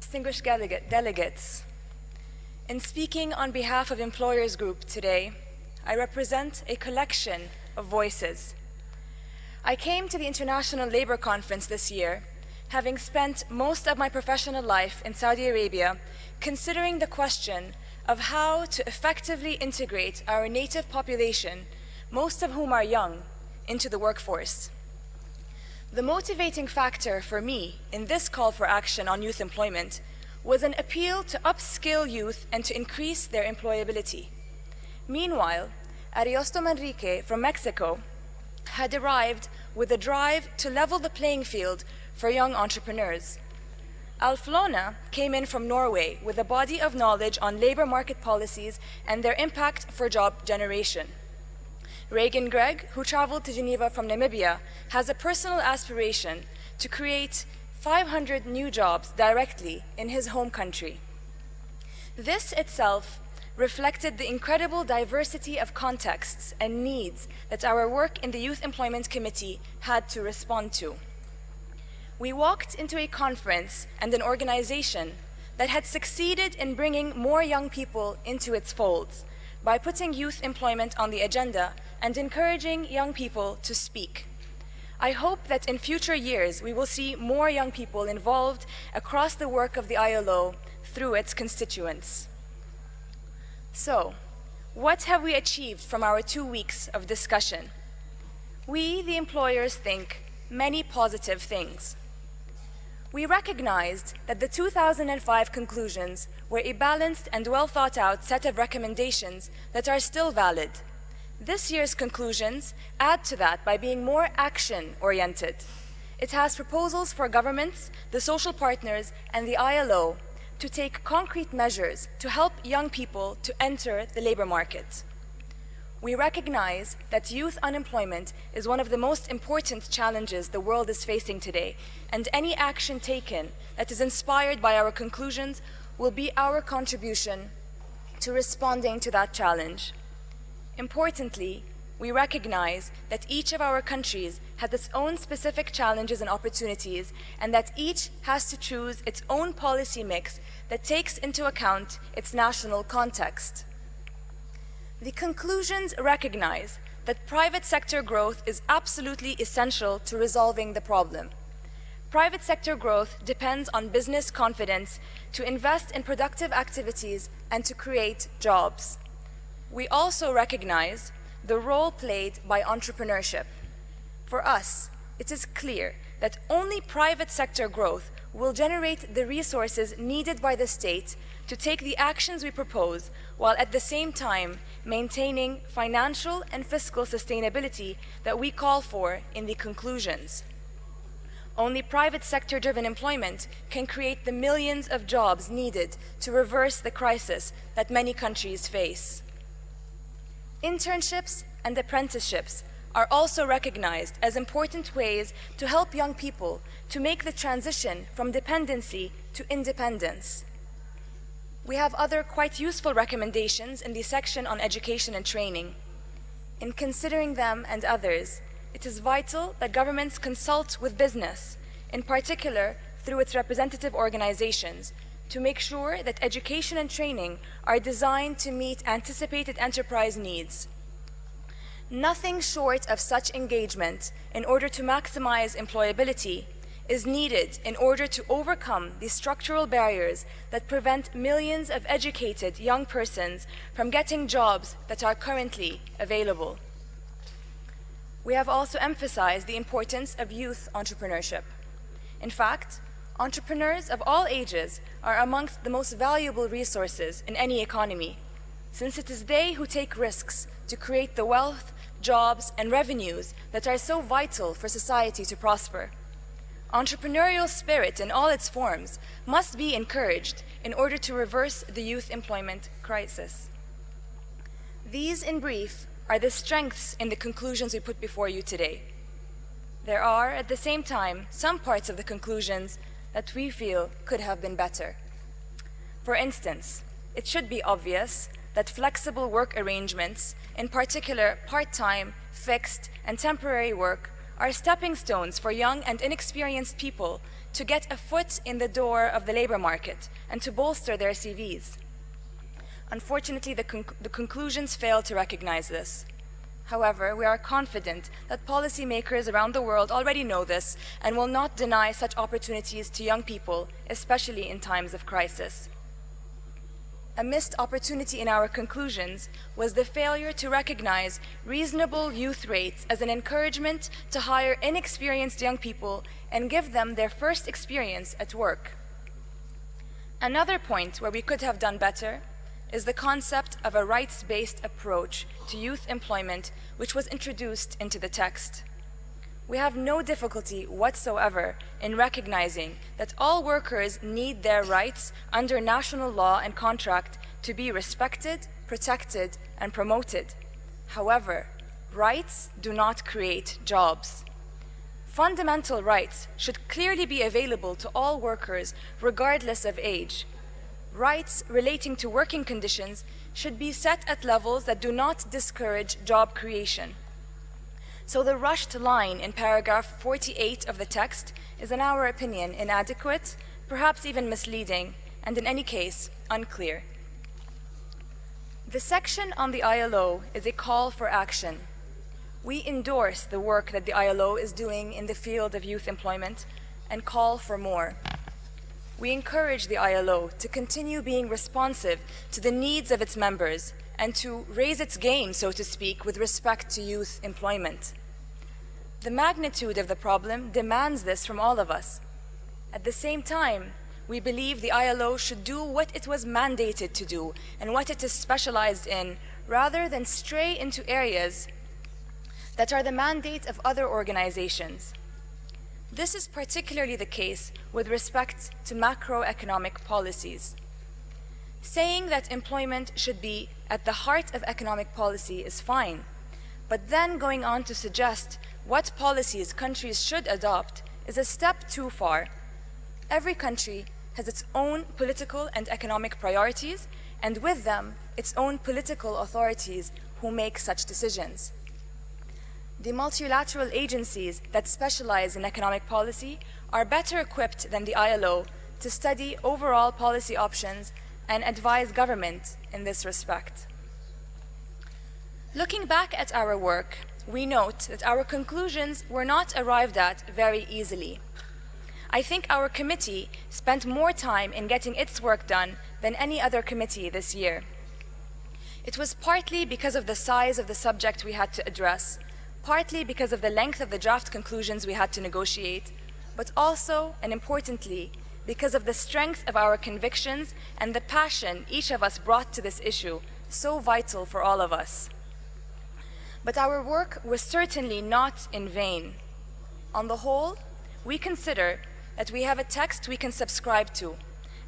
distinguished delegates, in speaking on behalf of Employers Group today, I represent a collection of voices. I came to the International Labour Conference this year, having spent most of my professional life in Saudi Arabia, considering the question of how to effectively integrate our native population, most of whom are young, into the workforce. The motivating factor for me in this call for action on youth employment was an appeal to upskill youth and to increase their employability. Meanwhile, Ariosto Manrique from Mexico had arrived with a drive to level the playing field for young entrepreneurs. Alf Lona came in from Norway with a body of knowledge on labor market policies and their impact for job generation. Reagan Gregg, who traveled to Geneva from Namibia, has a personal aspiration to create 500 new jobs directly in his home country. This itself reflected the incredible diversity of contexts and needs that our work in the Youth Employment Committee had to respond to. We walked into a conference and an organization that had succeeded in bringing more young people into its folds by putting youth employment on the agenda and encouraging young people to speak. I hope that in future years we will see more young people involved across the work of the ILO through its constituents. So, what have we achieved from our 2 weeks of discussion? We, the employers, think many positive things. We recognized that the 2005 conclusions were a balanced and well thought out set of recommendations that are still valid. This year's conclusions add to that by being more action-oriented. It has proposals for governments, the social partners, and the ILO to take concrete measures to help young people to enter the labor market. We recognize that youth unemployment is one of the most important challenges the world is facing today, and any action taken that is inspired by our conclusions will be our contribution to responding to that challenge. Importantly, we recognize that each of our countries has its own specific challenges and opportunities, and that each has to choose its own policy mix that takes into account its national context. The conclusions recognize that private sector growth is absolutely essential to resolving the problem. Private sector growth depends on business confidence to invest in productive activities and to create jobs. We also recognize the role played by entrepreneurship. For us, it is clear that only private sector growth will generate the resources needed by the state to take the actions we propose, while at the same time maintaining financial and fiscal sustainability that we call for in the conclusions. Only private sector-driven employment can create the millions of jobs needed to reverse the crisis that many countries face. Internships and apprenticeships are also recognized as important ways to help young people to make the transition from dependency to independence. We have other quite useful recommendations in the section on education and training. In considering them and others, it is vital that governments consult with business, in particular through its representative organizations, to make sure that education and training are designed to meet anticipated enterprise needs. Nothing short of such engagement in order to maximize employability is needed in order to overcome the structural barriers that prevent millions of educated young persons from getting jobs that are currently available. We have also emphasized the importance of youth entrepreneurship. In fact, entrepreneurs of all ages are amongst the most valuable resources in any economy, since it is they who take risks to create the wealth, jobs, and revenues that are so vital for society to prosper. Entrepreneurial spirit in all its forms must be encouraged in order to reverse the youth employment crisis. These, in brief, are the strengths in the conclusions we put before you today. There are, at the same time, some parts of the conclusions that we feel could have been better. For instance, it should be obvious that flexible work arrangements, in particular part-time, fixed, and temporary work, are stepping stones for young and inexperienced people to get a foot in the door of the labor market and to bolster their CVs. Unfortunately, the conclusions fail to recognize this. However, we are confident that policymakers around the world already know this and will not deny such opportunities to young people, especially in times of crisis. A missed opportunity in our conclusions was the failure to recognize reasonable youth rates as an encouragement to hire inexperienced young people and give them their first experience at work. Another point where we could have done better is the concept of a rights-based approach to youth employment, which was introduced into the text. We have no difficulty whatsoever in recognizing that all workers need their rights under national law and contract to be respected, protected, and promoted. However, rights do not create jobs. Fundamental rights should clearly be available to all workers, regardless of age. Rights relating to working conditions should be set at levels that do not discourage job creation. So the rushed line in paragraph 48 of the text is, in our opinion, inadequate, perhaps even misleading, and in any case, unclear. The section on the ILO is a call for action. We endorse the work that the ILO is doing in the field of youth employment and call for more. We encourage the ILO to continue being responsive to the needs of its members and to raise its game, so to speak, with respect to youth employment. The magnitude of the problem demands this from all of us. At the same time, we believe the ILO should do what it was mandated to do and what it is specialized in, rather than stray into areas that are the mandate of other organizations. This is particularly the case with respect to macroeconomic policies. Saying that employment should be at the heart of economic policy is fine, but then going on to suggest what policies countries should adopt is a step too far. Every country has its own political and economic priorities, and with them, its own political authorities who make such decisions. The multilateral agencies that specialize in economic policy are better equipped than the ILO to study overall policy options and advise government in this respect. Looking back at our work, we note that our conclusions were not arrived at very easily. I think our committee spent more time in getting its work done than any other committee this year. It was partly because of the size of the subject we had to address, partly because of the length of the draft conclusions we had to negotiate, but also, and importantly, because of the strength of our convictions and the passion each of us brought to this issue, so vital for all of us. But our work was certainly not in vain. On the whole, we consider that we have a text we can subscribe to,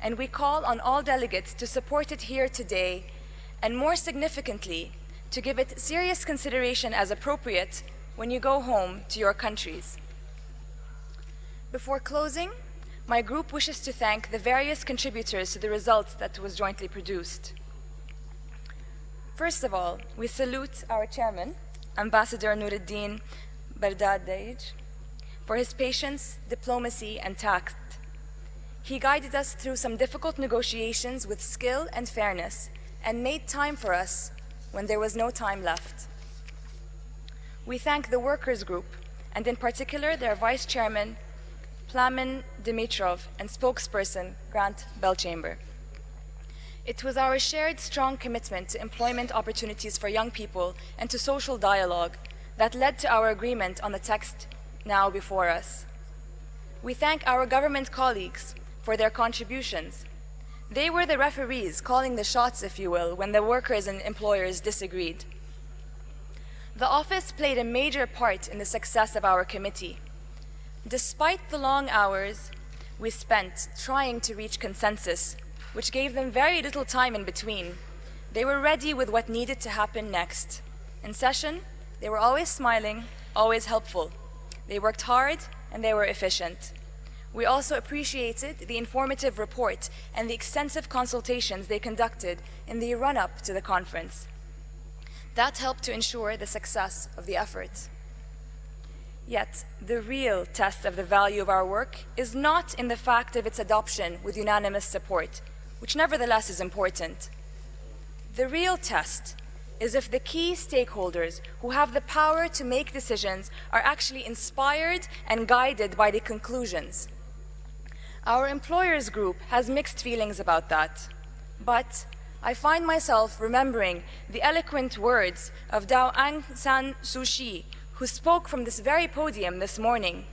and we call on all delegates to support it here today, and more significantly, to give it serious consideration as appropriate when you go home to your countries. Before closing, my group wishes to thank the various contributors to the results that was jointly produced. First of all, we salute our chairman, Ambassador Nuruddin Bardadej, for his patience, diplomacy, and tact. He guided us through some difficult negotiations with skill and fairness and made time for us when there was no time left. We thank the workers' group, and in particular their vice chairman, Plamen Dimitrov, and spokesperson, Grant Belchamber. It was our shared strong commitment to employment opportunities for young people and to social dialogue that led to our agreement on the text now before us. We thank our government colleagues for their contributions. They were the referees calling the shots, if you will, when the workers and employers disagreed. The office played a major part in the success of our committee. Despite the long hours we spent trying to reach consensus, which gave them very little time in between, they were ready with what needed to happen next. In session, they were always smiling, always helpful. They worked hard and they were efficient. We also appreciated the informative report and the extensive consultations they conducted in the run-up to the conference. That helped to ensure the success of the effort. Yet, the real test of the value of our work is not in the fact of its adoption with unanimous support, which nevertheless is important. The real test is if the key stakeholders who have the power to make decisions are actually inspired and guided by the conclusions. Our employers group has mixed feelings about that, but I find myself remembering the eloquent words of Aung San Suu Kyi, who spoke from this very podium this morning.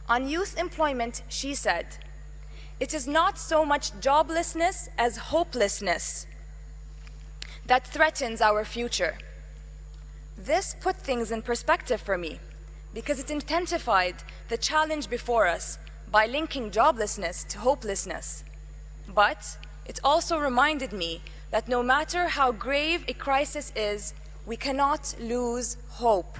On youth employment, she said, "It is not so much joblessness as hopelessness that threatens our future." This put things in perspective for me, because it intensified the challenge before us by linking joblessness to hopelessness. But it also reminded me that no matter how grave a crisis is, we cannot lose hope.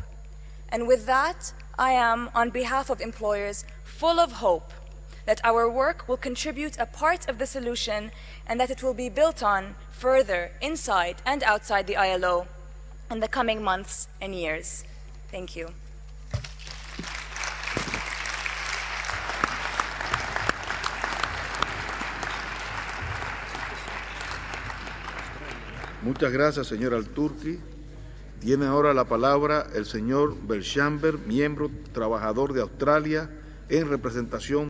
And with that, I am, on behalf of employers, full of hope that our work will contribute a part of the solution and that it will be built on further inside and outside the ILO in the coming months and years. Thank you. Muchas gracias, señora Alturki. Tiene ahora la palabra el señor Belchamber, miembro trabajador de Australia en representación